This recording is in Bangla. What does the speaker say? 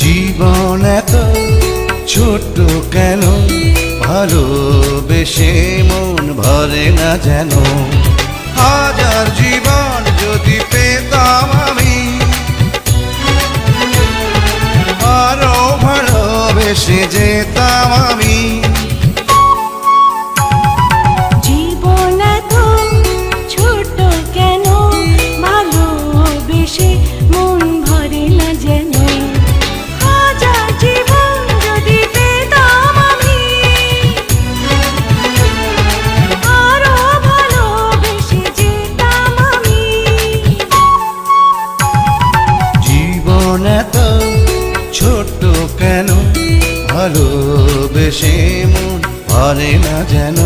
জীবন এত ছোট্ট কেন, ভালোবেসে মন ভরে না যেন। হাজার জীবন যদি পেতাম আমি, আরো ভালোবেসে যেতাম আমি। জীবন এত ছোট কেন, ভালোবেসে মন ভরে না যেন। হাজার জীবন যদি পেতাম আমি, আরো ভালোবেসে যেতাম আমি। জীবন এত ছোট্ট কেন, ভালোবেসে মন ভরে না যেন।